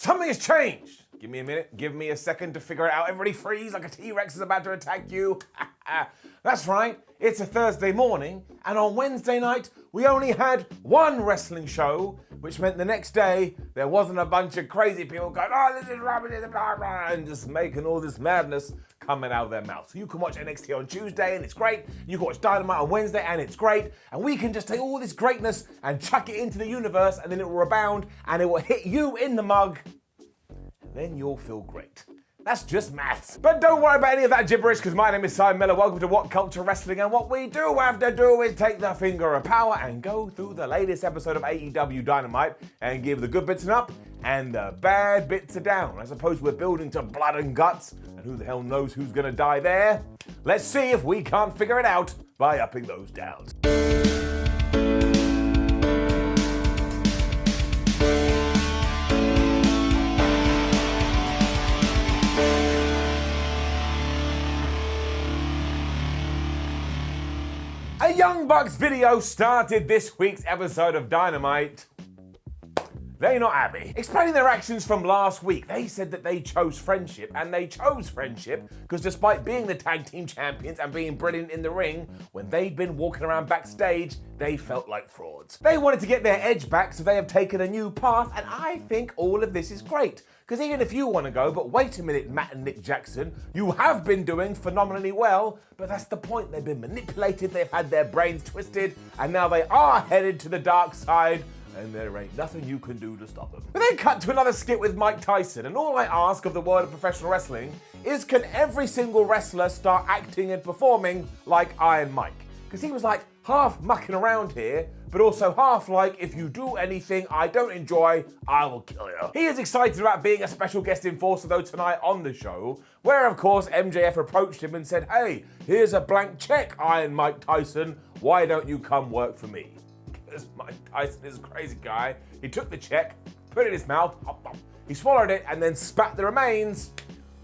Something has changed. Give me a minute, give me a second to figure it out. Everybody freeze like a T-Rex is about to attack you. That's right, it's a Thursday morning, and on Wednesday night, we only had one wrestling show, which meant the next day, there wasn't a bunch of crazy people going, oh, this is rubbish, blah, blah, and just making all this madness coming out of their mouth. So you can watch NXT on Tuesday, and it's great. You can watch Dynamite on Wednesday, and it's great. And we can just take all this greatness and chuck it into the universe, and then it will rebound, and it will hit you in the mug, and then you'll feel great. That's just maths. But don't worry about any of that gibberish, because my name is Simon Miller. Welcome to WhatCulture Wrestling, and what we do have to do is take the finger of power and go through the latest episode of AEW Dynamite and give the good bits an up and the bad bits a down. I suppose we're building to blood and guts, and who the hell knows who's gonna die there? Let's see if we can't figure it out by upping those downs. A Young Bucks video started this week's episode of Dynamite. They're not happy. Explaining their actions from last week, they said that they chose friendship, and they chose friendship because despite being the tag team champions and being brilliant in the ring, when they'd been walking around backstage, they felt like frauds. They wanted to get their edge back, so they have taken a new path, and I think all of this is great. Because even if you want to go, but wait a minute, Matt and Nick Jackson, you have been doing phenomenally well, but that's the point. They've been manipulated, they've had their brains twisted, and now they are headed to the dark side, and there ain't nothing you can do to stop them. But then cut to another skit with Mike Tyson, and all I ask of the world of professional wrestling is, can every single wrestler start acting and performing like Iron Mike? Because he was like half mucking around here, but also half like, if you do anything I don't enjoy, I will kill you. He is excited about being a special guest enforcer though tonight on the show, where of course MJF approached him and said, hey, here's a blank check, Iron Mike Tyson, why don't you come work for me? Because Mike Tyson is a crazy guy. He took the check, put it in his mouth, he swallowed it, and then spat the remains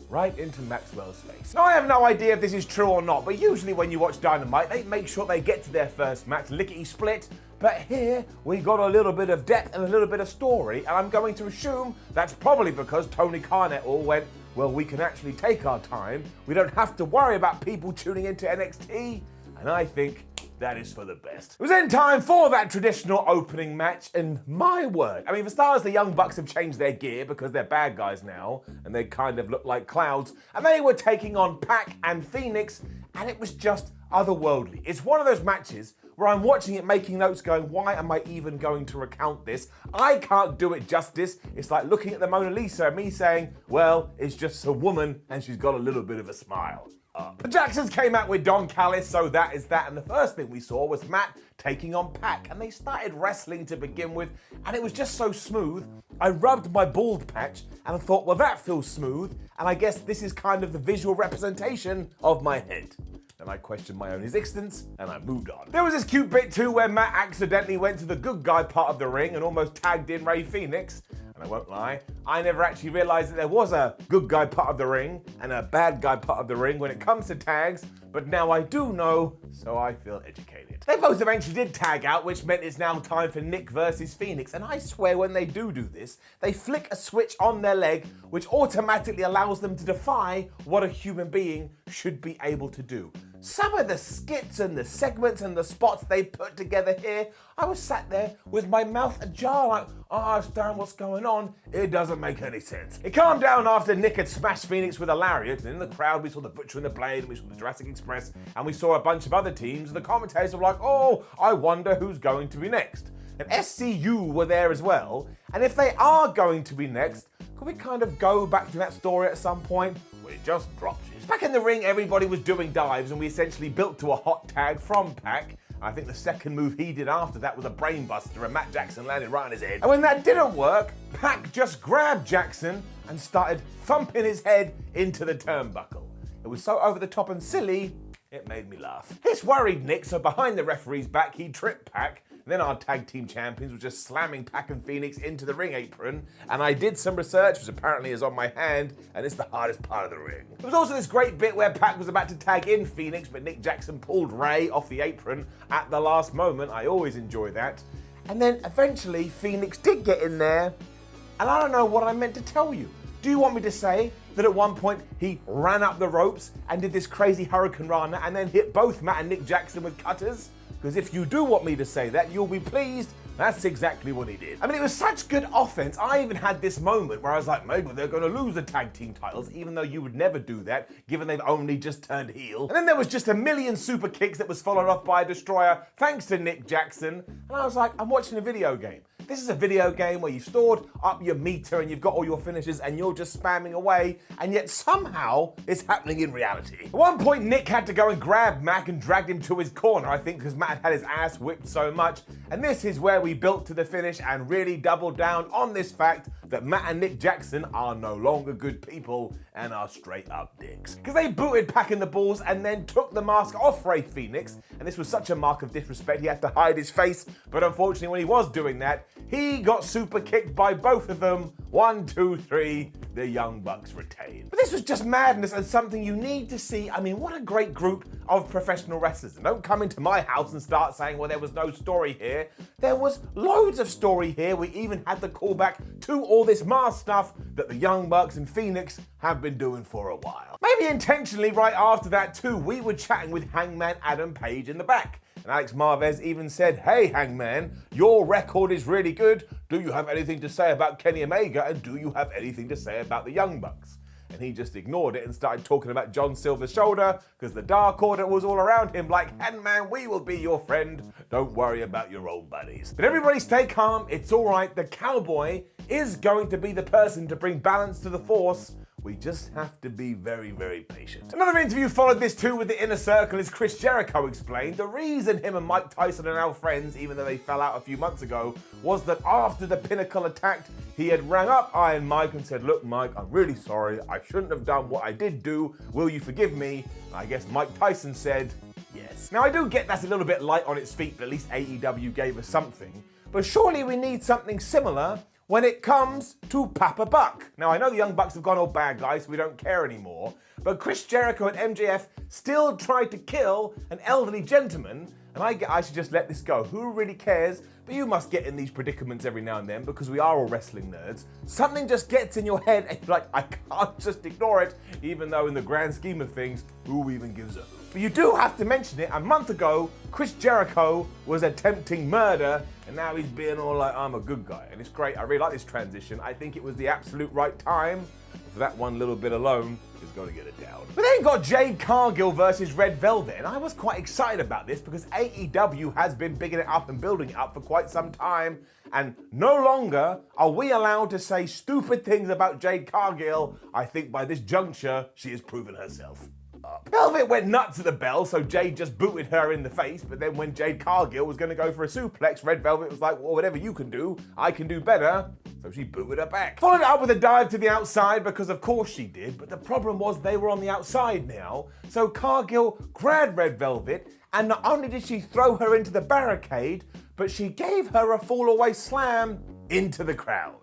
right into Maxwell's face. Now, I have no idea if this is true or not, but usually when you watch Dynamite, they make sure they get to their first match lickety-split, but here we got a little bit of depth and a little bit of story, and I'm going to assume that's probably because Tony Khan all went, well, we can actually take our time, we don't have to worry about people tuning into NXT, and I think that is for the best. It was in time for that traditional opening match, and my word, I mean, for starters, the Young Bucks have changed their gear because they're bad guys now, and they kind of look like clouds, and they were taking on Pac and Phoenix, and it was just otherworldly. It's one of those matches where I'm watching it making notes going, why am I even going to recount this? I can't do it justice. It's like looking at the Mona Lisa and me saying, well, it's just a woman and she's got a little bit of a smile. The Jacksons came out with Don Callis, so that is that, and the first thing we saw was Matt taking on Pac, and they started wrestling to begin with, and it was just so smooth. I rubbed my bald patch, and I thought, well, that feels smooth, and I guess this is kind of the visual representation of my head. Then I questioned my own existence, and I moved on. There was this cute bit too where Matt accidentally went to the good guy part of the ring and almost tagged in Ray Phoenix. And I won't lie, I never actually realized that there was a good guy part of the ring and a bad guy part of the ring when it comes to tags, but now I do know, so I feel educated. They both eventually did tag out, which meant it's now time for Nick versus Phoenix, and I swear when they do this, they flick a switch on their leg, which automatically allows them to defy what a human being should be able to do. Some of the skits and the segments and the spots they put together here, I was sat there with my mouth ajar like, I understand what's going on, it doesn't make any sense. It calmed down after Nick had smashed Phoenix with a lariat, and in the crowd we saw the Butcher and the Blade, and we saw the Jurassic Express, and we saw a bunch of other teams, and the commentators were like, oh, I wonder who's going to be next. And SCU were there as well, and if they are going to be next, could we kind of go back to that story at some point? Well, it just drops you. Back in the ring, everybody was doing dives, and we essentially built to a hot tag from Pac. I think the second move he did after that was a brainbuster, and Matt Jackson landed right on his head. And when that didn't work, Pac just grabbed Jackson and started thumping his head into the turnbuckle. It was so over the top and silly, it made me laugh. This worried Nick, so behind the referee's back, he tripped Pac. Then our tag team champions were just slamming Pac and Phoenix into the ring apron, and I did some research, which apparently is on my hand, and it's the hardest part of the ring. There was also this great bit where Pac was about to tag in Phoenix, but Nick Jackson pulled Ray off the apron at the last moment. I always enjoy that. And then eventually Phoenix did get in there, and I don't know what I meant to tell you. Do you want me to say that at one point he ran up the ropes and did this crazy Hurricane Rana and then hit both Matt and Nick Jackson with cutters? Because if you do want me to say that, you'll be pleased. That's exactly what he did. I mean, it was such good offense. I even had this moment where I was like, maybe they're going to lose the tag team titles, even though you would never do that, given they've only just turned heel. And then there was just a million super kicks that was followed off by a destroyer, thanks to Nick Jackson. And I was like, I'm watching a video game. This is a video game where you've stored up your meter and you've got all your finishes and you're just spamming away, and yet somehow it's happening in reality. At one point, Nick had to go and grab Mac and dragged him to his corner, I think, because Matt had his ass whipped so much. And this is where we built to the finish and really doubled down on this fact that Matt and Nick Jackson are no longer good people and are straight up dicks. Because they booted Pac in the balls and then took the mask off Rey Fenix, and this was such a mark of disrespect, he had to hide his face, but unfortunately when he was doing that, he got super kicked by both of them. 1, 2, 3, the Young Bucks retained. But this was just madness and something you need to see. I mean, what a great group of professional wrestlers. And don't come into my house and start saying, well, there was no story here. There was loads of story here. We even had the callback to all this mask stuff that the Young Bucks and Phoenix have been doing for a while. Maybe intentionally right after that too, we were chatting with Hangman Adam Page in the back. And Alex Marvez even said, hey Hangman, your record is really good. Do you have anything to say about Kenny Omega? And do you have anything to say about the Young Bucks? And he just ignored it and started talking about John Silver's shoulder because the Dark Order was all around him like, Hangman, we will be your friend. Don't worry about your old buddies. But everybody stay calm. It's all right. The Cowboy is going to be the person to bring balance to the Force. We just have to be very, very patient. Another interview followed this too with the Inner Circle as Chris Jericho explained the reason him and Mike Tyson are now friends, even though they fell out a few months ago, was that after the Pinnacle attacked, he had rang up Iron Mike and said, look, Mike, I'm really sorry. I shouldn't have done what I did do. Will you forgive me? And I guess Mike Tyson said, yes. Now, I do get that's a little bit light on its feet, but at least AEW gave us something. But surely we need something similar when it comes to Papa Buck. Now, I know the Young Bucks have gone all bad guys, so we don't care anymore, but Chris Jericho and MJF still tried to kill an elderly gentleman, and I should just let this go. Who really cares? But you must get in these predicaments every now and then because we are all wrestling nerds. Something just gets in your head and you're like, I can't just ignore it, even though in the grand scheme of things, who even gives a hoot? But you do have to mention it. A month ago, Chris Jericho was attempting murder, and now he's being all like, I'm a good guy. And it's great. I really like this transition. I think it was the absolute right time. For that one little bit alone, he's got to get it down. But then you got Jade Cargill versus Red Velvet, and I was quite excited about this because AEW has been bigging it up and building it up for quite some time, and no longer are we allowed to say stupid things about Jade Cargill. I think by this juncture, she has proven herself. Velvet went nuts at the bell, so Jade just booted her in the face, but then when Jade Cargill was going to go for a suplex, Red Velvet was like, well, whatever you can do, I can do better, so she booted her back. Followed it up with a dive to the outside, because of course she did, but the problem was they were on the outside now, so Cargill grabbed Red Velvet, and not only did she throw her into the barricade, but she gave her a fall-away slam into the crowd.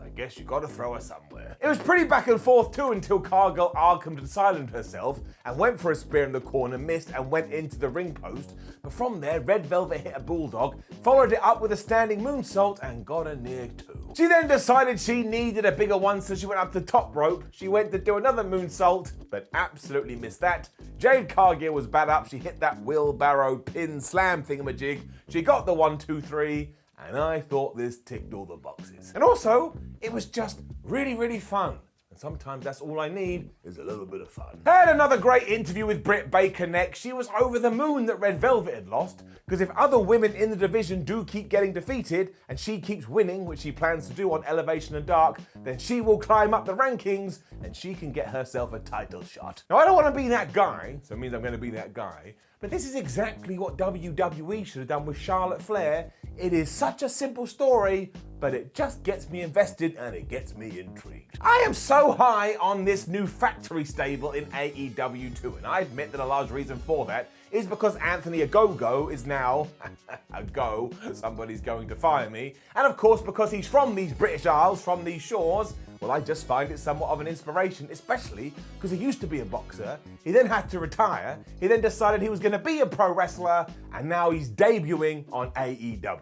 I guess you gotta throw her somewhere. It was pretty back and forth too until Cargill Arkham and silenced herself and went for a spear in the corner, missed and went into the ring post. But from there, Red Velvet hit a bulldog, followed it up with a standing moonsault and got a near two. She then decided she needed a bigger one, so she went up the top rope. She went to do another moonsault, but absolutely missed that. Jade Cargill was bad up. She hit that wheelbarrow pin slam thingamajig. She got the 1, 2, 3. And I thought this ticked all the boxes. And also, it was just really, really fun. And sometimes that's all I need is a little bit of fun. I had another great interview with Britt Baker next. She was over the moon that Red Velvet had lost, because if other women in the division do keep getting defeated, and she keeps winning, which she plans to do on Elevation and Dark, then she will climb up the rankings, and she can get herself a title shot. Now, I don't want to be that guy, so it means I'm going to be that guy, but this is exactly what WWE should have done with Charlotte Flair. It is such a simple story, but it just gets me invested and it gets me intrigued. I am so high on this new factory stable in AEW 2, and I admit that a large reason for that is because Anthony Ogogo is now, somebody's going to fire me, and of course because he's from these British Isles, from these shores. Well, I just find it somewhat of an inspiration, especially because he used to be a boxer, he then had to retire, he then decided he was going to be a pro wrestler, and now he's debuting on AEW.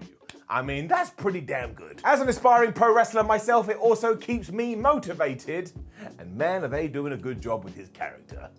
I mean, that's pretty damn good. As an aspiring pro wrestler myself, it also keeps me motivated. And man, are they doing a good job with his character.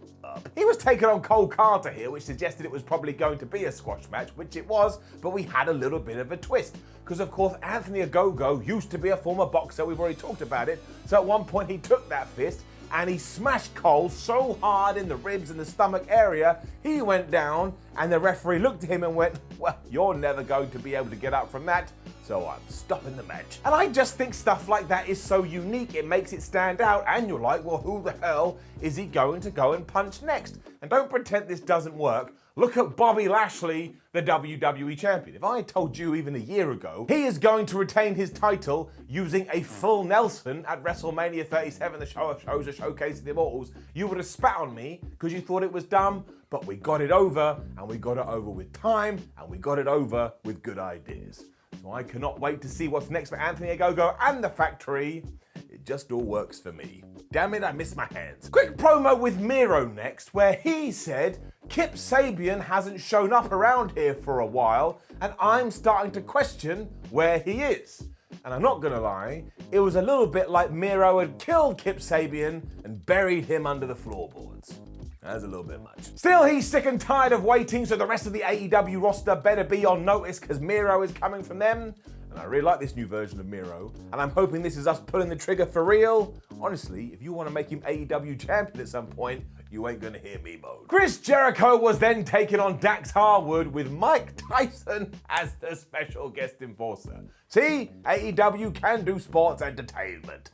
He was taking on Cole Carter here, which suggested it was probably going to be a squash match, which it was, but we had a little bit of a twist. Because of course, Anthony Ogogo used to be a former boxer, we've already talked about it. So at one point he took that fist and he smashed Cole so hard in the ribs and the stomach area, he went down, and the referee looked at him and went, well, you're never going to be able to get up from that, so I'm stopping the match. And I just think stuff like that is so unique, it makes it stand out, and you're like, well, who the hell is he going to go and punch next? And don't pretend this doesn't work. Look at Bobby Lashley, the WWE champion. If I had told you even a year ago, he is going to retain his title using a full Nelson at WrestleMania 37, the show of shows, a showcase of the Immortals, you would have spat on me because you thought it was dumb, but we got it over, and we got it over with time, and we got it over with good ideas. So I cannot wait to see what's next for Anthony Ogogo and the Factory. It just all works for me. Damn it, I miss my hands. Quick promo with Miro next, where he said, Kip Sabian hasn't shown up around here for a while, and I'm starting to question where he is. And I'm not gonna lie, it was a little bit like Miro had killed Kip Sabian and buried him under the floorboards. That's a little bit much. Still, he's sick and tired of waiting, so the rest of the AEW roster better be on notice because Miro is coming from them. And I really like this new version of Miro, and I'm hoping this is us pulling the trigger for real. Honestly, if you want to make him AEW champion at some point, you ain't gonna hear me moan. Chris Jericho was then taken on Dax Harwood with Mike Tyson as the special guest enforcer. See, AEW can do sports entertainment.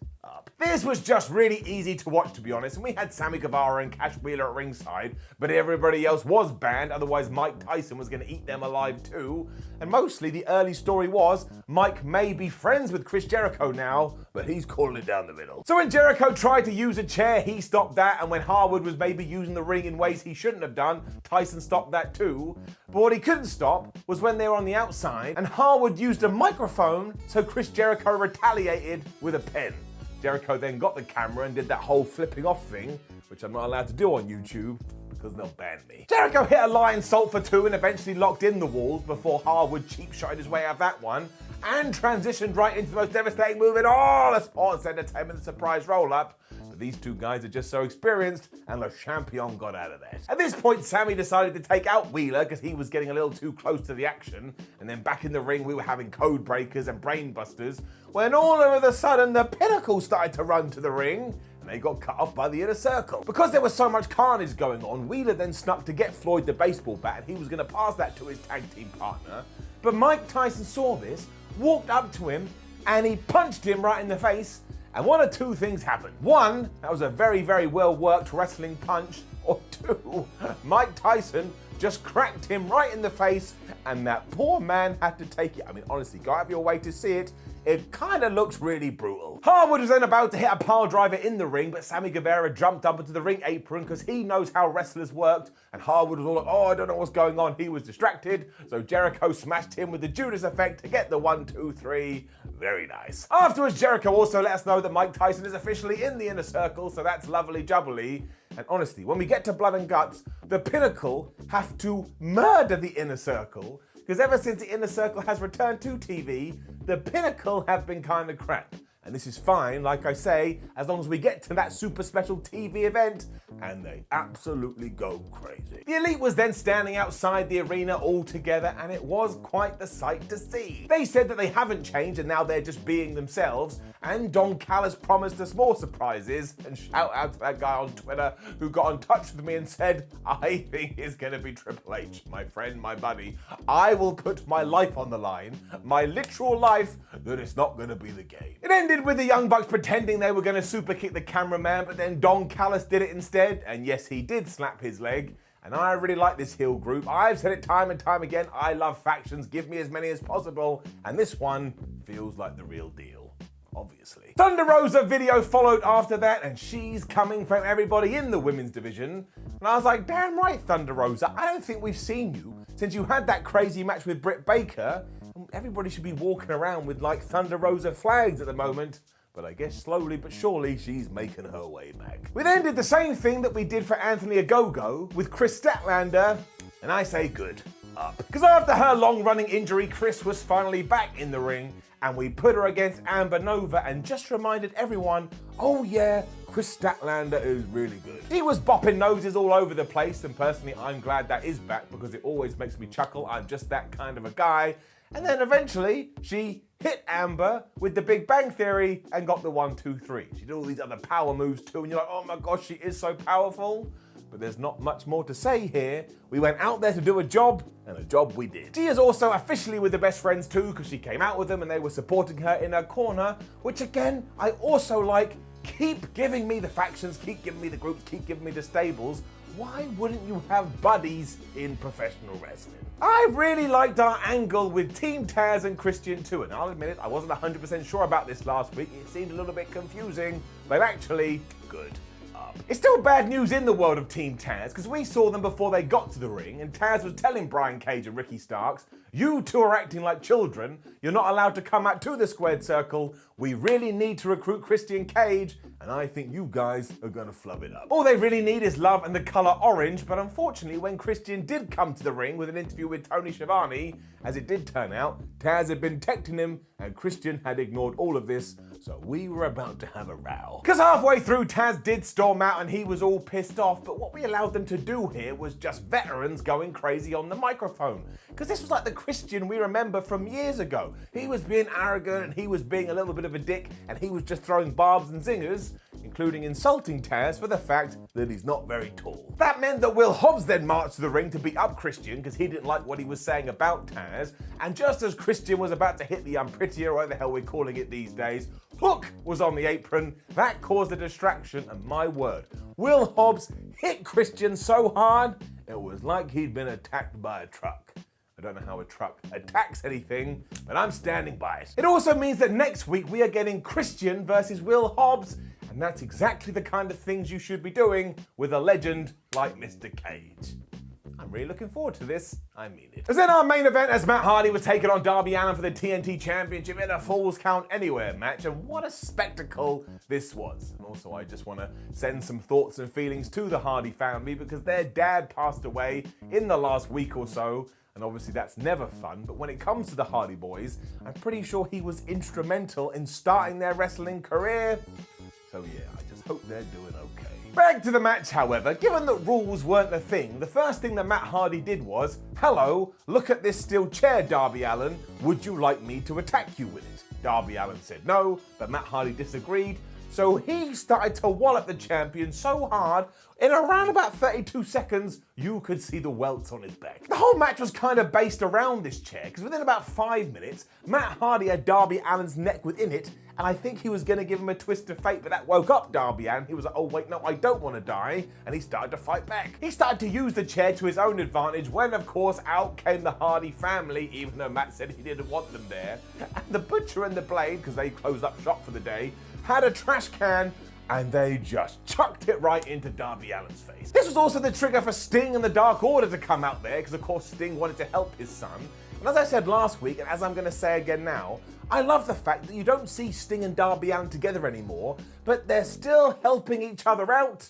This was just really easy to watch, to be honest, and we had Sammy Guevara and Cash Wheeler at ringside, but everybody else was banned, otherwise Mike Tyson was going to eat them alive too. And mostly the early story was Mike may be friends with Chris Jericho now, but he's calling it down the middle. So when Jericho tried to use a chair, he stopped that, and when Harwood was maybe using the ring in ways he shouldn't have done, Tyson stopped that too. But what he couldn't stop was when they were on the outside, and Harwood used a microphone, so Chris Jericho retaliated with a pen. Jericho then got the camera and did that whole flipping off thing, which I'm not allowed to do on YouTube because they'll ban me. Jericho hit a lion salt for two and eventually locked in the walls before Harwood cheap shotted his way out of that one and transitioned right into the most devastating move in all of sports entertainment, the surprise roll-up. But these two guys are just so experienced, and Le Champion got out of that. At this point, Sammy decided to take out Wheeler because he was getting a little too close to the action, and then back in the ring we were having code breakers and brain busters, when all of a sudden the Pinnacle started to run to the ring, and they got cut off by the Inner Circle. Because there was so much carnage going on, Wheeler then snuck to get Floyd the baseball bat, and he was going to pass that to his tag team partner, but Mike Tyson saw this, walked up to him, and he punched him right in the face, and one of two things happened. One, that was a very, very well worked wrestling punch, or two, Mike Tyson just cracked him right in the face, and that poor man had to take it. I mean, honestly, go out of your way to see it. It kind of looks really brutal. Harwood was then about to hit a pile driver in the ring, but Sammy Guevara jumped up into the ring apron because he knows how wrestlers worked, and Harwood was all like, oh, I don't know what's going on. He was distracted, so Jericho smashed him with the Judas effect to get the 1, 2, 3. Very nice. Afterwards, Jericho also let us know that Mike Tyson is officially in the Inner Circle, so that's lovely jubbly. And honestly, when we get to Blood and Guts, the Pinnacle have to murder the Inner Circle, because ever since the Inner Circle has returned to TV, the Pinnacle have been kind of crap. And this is fine, like I say, as long as we get to that super special TV event, and they absolutely go crazy. The Elite was then standing outside the arena all together, and it was quite the sight to see. They said that they haven't changed, and now they're just being themselves, and Don Callis promised us more surprises, and shout out to that guy on Twitter who got in touch with me and said, I think it's gonna be Triple H, my friend, my buddy. I will put my life on the line, my literal life, that it's not gonna be the game. It ended with the Young Bucks pretending they were going to super kick the cameraman, but then Don Callis did it instead, and yes, he did slap his leg, and I really like this heel group. I've said it time and time again, I love factions, give me as many as possible, and this one feels like the real deal, obviously. Thunder Rosa video followed after that, and she's coming from everybody in the women's division, and I was like, damn right, Thunder Rosa, I don't think we've seen you since you had that crazy match with Britt Baker. Everybody should be walking around with like Thunder Rosa flags at the moment, but I guess slowly but surely she's making her way back. We then did the same thing that we did for Anthony Ogogo with Chris Statlander, and I say good. up. Because after her long-running injury, Chris was finally back in the ring, and we put her against Amber Nova and just reminded everyone, oh yeah, Chris Statlander is really good. He was bopping noses all over the place, and personally I'm glad that is back because it always makes me chuckle. I'm just that kind of a guy. And then eventually she hit Amber with the Big Bang Theory and got the 1, 2, 3. She did all these other power moves too, and you're like, oh my gosh, she is so powerful. But there's not much more to say here. We went out there to do a job, and a job we did. She is also officially with the best friends too, because she came out with them and they were supporting her in her corner, which again, I also like. Keep giving me the factions, keep giving me the groups, keep giving me the stables. Why wouldn't you have buddies in professional wrestling? I really liked our angle with Team Taz and Christian too, and I'll admit it, I wasn't 100% sure about this last week. It seemed a little bit confusing, but actually good. It's still bad news in the world of Team Taz, because we saw them before they got to the ring, and Taz was telling Brian Cage and Ricky Starks, you two are acting like children, you're not allowed to come out to the squared circle, we really need to recruit Christian Cage, and I think you guys are gonna flub it up. All they really need is love and the colour orange, but unfortunately when Christian did come to the ring with an interview with Tony Schiavone, as it did turn out, Taz had been texting him and Christian had ignored all of this, so we were about to have a row. Because halfway through Taz did storm out and he was all pissed off, but what we allowed them to do here was just veterans going crazy on the microphone. Because this was like the Christian we remember from years ago. He was being arrogant and he was being a little bit of a dick and he was just throwing barbs and zingers, including insulting Taz for the fact that he's not very tall. That meant that Will Hobbs then marched to the ring to beat up Christian because he didn't like what he was saying about Taz, and just as Christian was about to hit the unprettier, or whatever the hell we're calling it these days, Hook was on the apron. That caused a distraction, and my word, Will Hobbs hit Christian so hard, it was like he'd been attacked by a truck. I don't know how a truck attacks anything, but I'm standing by it. It also means that next week we are getting Christian versus Will Hobbs, and that's exactly the kind of things you should be doing with a legend like Mr. Cage. I'm really looking forward to this, I mean it. As in our main event, as Matt Hardy was taking on Darby Allin for the TNT Championship in a Falls Count Anywhere match, and what a spectacle this was. And also I just want to send some thoughts and feelings to the Hardy family because their dad passed away in the last week or so, and obviously that's never fun, but when it comes to the Hardy Boys, I'm pretty sure he was instrumental in starting their wrestling career. So yeah, I just hope they're doing okay. Back to the match, however, given that rules weren't a thing, the first thing that Matt Hardy did was, hello, look at this steel chair, Darby Allin, would you like me to attack you with it? Darby Allin said no, but Matt Hardy disagreed, so he started to wallop the champion so hard, in around about 32 seconds, you could see the welts on his back. The whole match was kind of based around this chair, because within about 5 minutes, Matt Hardy had Darby Allin's neck within it, and I think he was going to give him a twist of fate, but that woke up Darby Allin. He was like, oh wait, no, I don't want to die, and he started to fight back. He started to use the chair to his own advantage when, of course, out came the Hardy family, even though Matt said he didn't want them there. And the Butcher and the Blade, because they closed up shop for the day, had a trash can, and they just chucked it right into Darby Allin's face. This was also the trigger for Sting and the Dark Order to come out there, because of course Sting wanted to help his son. And as I said last week, and as I'm going to say again now, I love the fact that you don't see Sting and Darby Allin together anymore, but they're still helping each other out.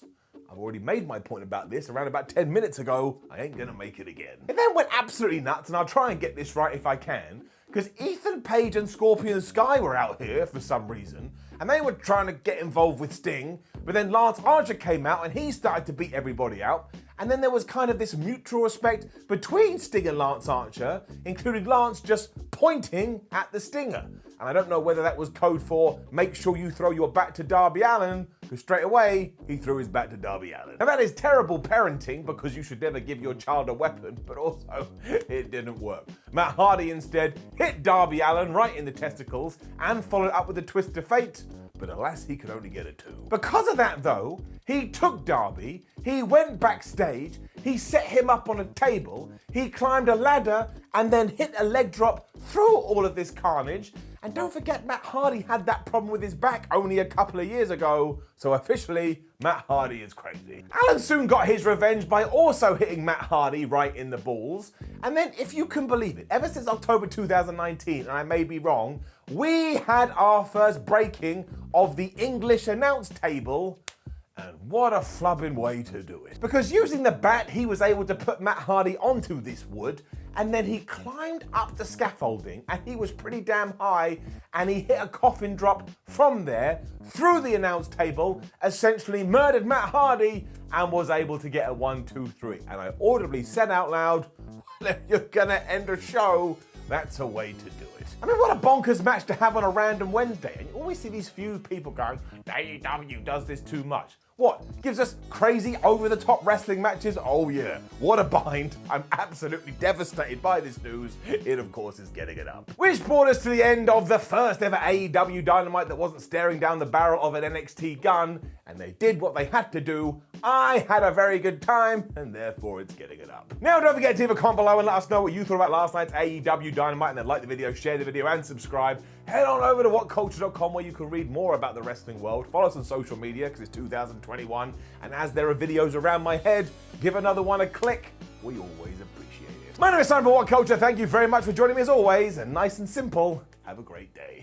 I've already made my point about this around about 10 minutes ago. I ain't gonna make it again. It then went absolutely nuts, and I'll try and get this right if I can, because Ethan Page and Scorpion Sky were out here for some reason, and they were trying to get involved with Sting, but then Lance Archer came out and he started to beat everybody out, and then there was kind of this mutual respect between Sting and Lance Archer, including Lance just pointing at the Stinger. And I don't know whether that was code for make sure you throw your back to Darby Allin, because straight away, he threw his back to Darby Allin. Now that is terrible parenting, because you should never give your child a weapon, but also, it didn't work. Matt Hardy instead hit Darby Allin right in the testicles, and followed up with a twist of fate, but alas, he could only get a 2. Because of that though, he took Darby, he went backstage, he set him up on a table, he climbed a ladder, and then hit a leg drop through all of this carnage. And don't forget, Matt Hardy had that problem with his back only a couple of years ago, so officially, Matt Hardy is crazy. Allin soon got his revenge by also hitting Matt Hardy right in the balls, and then, if you can believe it, ever since October 2019, and I may be wrong, we had our first breaking of the English announce table, And what a flubbing way to do it. Because using the bat, he was able to put Matt Hardy onto this wood, and then he climbed up the scaffolding, and he was pretty damn high, and he hit a coffin drop from there, through the announce table, essentially murdered Matt Hardy, and was able to get a 1, 2, 3. And I audibly said out loud, well, if you're gonna end a show, that's a way to do it. I mean, what a bonkers match to have on a random Wednesday. And you always see these few people going, AEW does this too much. What? Gives us crazy over-the-top wrestling matches? Oh yeah, what a bind. I'm absolutely devastated by this news. It, of course, is getting it up. Which brought us to the end of the first ever AEW Dynamite that wasn't staring down the barrel of an NXT gun, and they did what they had to do. I had a very good time, and therefore it's getting it up. Now, don't forget to leave a comment below and let us know what you thought about last night's AEW Dynamite, and then like the video, share the video, and subscribe. Head on over to WhatCulture.com where you can read more about the wrestling world. Follow us on social media because it's 2021. And as there are videos around my head, give another one a click. We always appreciate it. My name is Simon for WhatCulture. Thank you very much for joining me as always. And nice and simple, have a great day.